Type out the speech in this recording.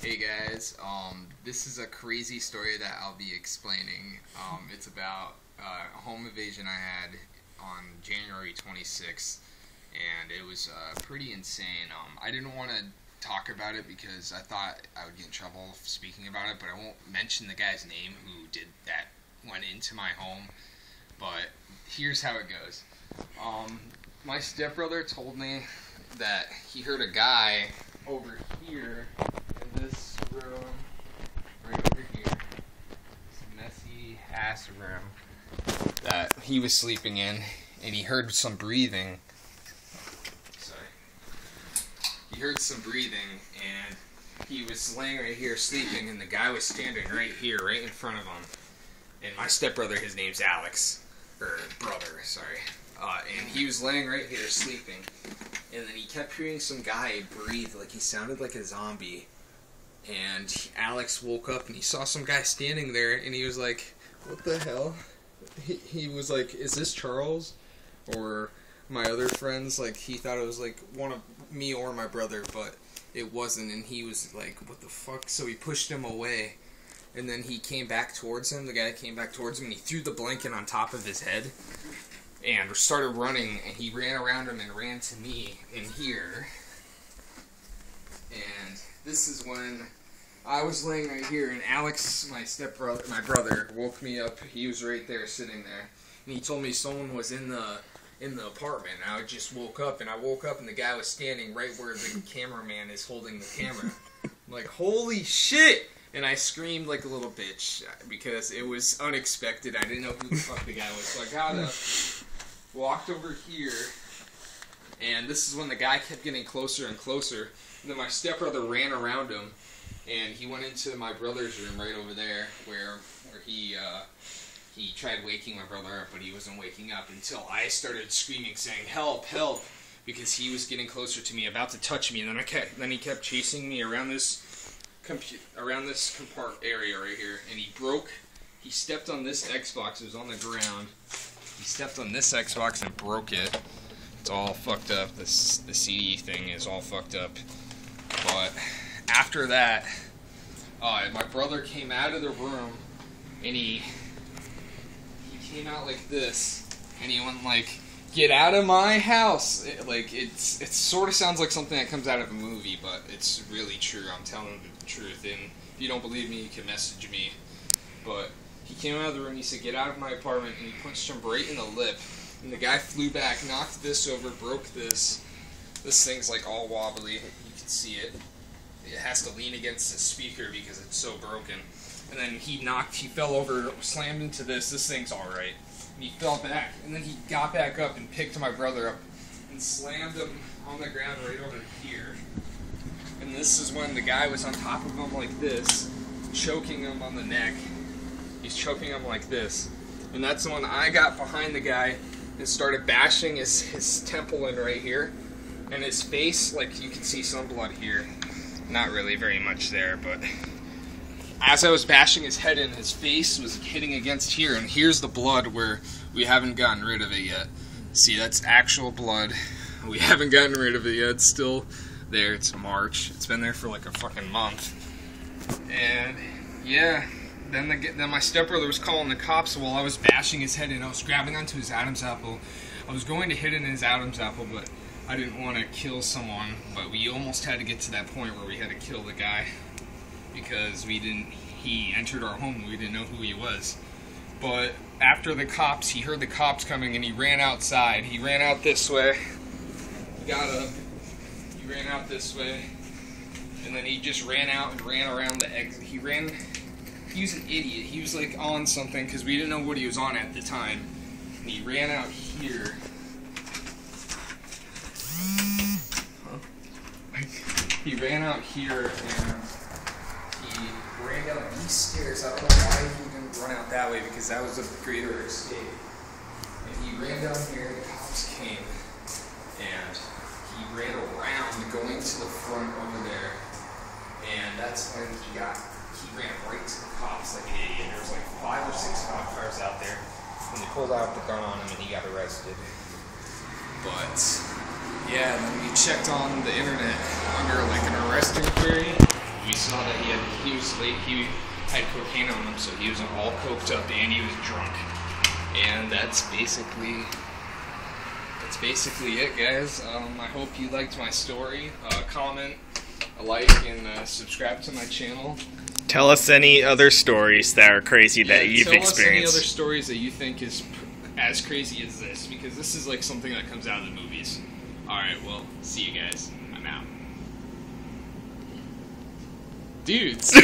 Hey guys, this is a crazy story that I'll be explaining. It's about a home invasion I had on January 26th, and it was pretty insane. I didn't want to talk about it because I thought I would get in trouble speaking about it, but I won't mention the guy's name who did that, went into my home. But here's how it goes. My stepbrother told me that he heard a guy over here in this room, right over here, this messy ass room that he was sleeping in, and he heard some breathing. Sorry. He heard some breathing, and he was laying right here sleeping, and the guy was standing right here, right in front of him. And my stepbrother, his name's Alex, or brother, sorry. And he was laying right here sleeping, and then he kept hearing some guy breathe, like he sounded like a zombie. And Alex woke up and he saw some guy standing there, and he was like, "What the hell?" He was like, "Is this Charles or my other friends?" Like he thought it was like one of me or my brother, but it wasn't. And he was like, "What the fuck?" So he pushed him away, and then he came back towards him. The guy came back towards him, and he threw the blanket on top of his head and started running, and he ran around him and ran to me in here. And this is when I was laying right here, and Alex, my brother, woke me up. He was right there, sitting there, and he told me someone was in the apartment. I just woke up, and and the guy was standing right where the cameraman is holding the camera. I'm like, holy shit! And I screamed like a little bitch because it was unexpected. I didn't know who the fuck the guy was, so I got up, walked over here, and this is when the guy kept getting closer and closer. And then my stepbrother ran around him, and he went into my brother's room right over there, where he tried waking my brother up, but he wasn't waking up until I started screaming, saying, "Help, help," because he was getting closer to me, about to touch me. And then he kept chasing me around this compartment area right here, and he stepped on this Xbox. It was on the ground. He stepped on this Xbox and broke it. It's all fucked up. The CD thing is all fucked up. But after that, my brother came out of the room, and he came out like this, and he went like, "Get out of my house!" It sort of sounds like something that comes out of a movie, but it's really true. I'm telling the truth, and if you don't believe me, you can message me. But he came out of the room, he said, "Get out of my apartment," and he punched him right in the lip. And the guy flew back, knocked this over, broke this. This thing's like all wobbly. You can see it. It has to lean against the speaker because it's so broken. And then he fell over, slammed into this. This thing's alright. And he fell back. And then he got back up and picked my brother up and slammed him on the ground right over here. And this is when the guy was on top of him like this, choking him on the neck. He's choking him like this. And that's when I got behind the guy and started bashing his temple in right here. And his face, like you can see some blood here. Not really very much there, but as I was bashing his head in, his face was hitting against here. And here's the blood where we haven't gotten rid of it yet. See, that's actual blood. We haven't gotten rid of it yet. It's still there. It's March. It's been there for like a fucking month. And yeah, then my stepbrother was calling the cops while I was bashing his head in. I was grabbing onto his Adam's apple. I was going to hit in his Adam's apple, but I didn't want to kill someone. But we almost had to get to that point where we had to kill the guy because he entered our home and we didn't know who he was. But after the cops, he heard the cops coming and he ran outside. He ran out this way. He got up. He ran out this way. And then he just ran out and ran around the exit. He was an idiot. He was like on something because we didn't know what he was on at the time. And he ran out here. He ran out here and he ran down these stairs. I don't know why he didn't run out that way because that was a greater escape. And he ran down here and the cops came. And he ran around going to the front over there. And that's when he ran right to the cops like an idiot. There was like 5 or 6 cop cars out there. And they pulled out the gun on him and he got arrested. But yeah, then we checked on the internet under like an arrest inquiry. We saw that he had cocaine on him, so he was all coked up and he was drunk. And that's basically it, guys. I hope you liked my story. Comment, like, and subscribe to my channel. Tell us any other stories that are crazy that you've experienced. Tell us any other stories that you think is as crazy as this, because this is like something that comes out of the movies. Alright, well, see you guys. I'm out. Dude, stop!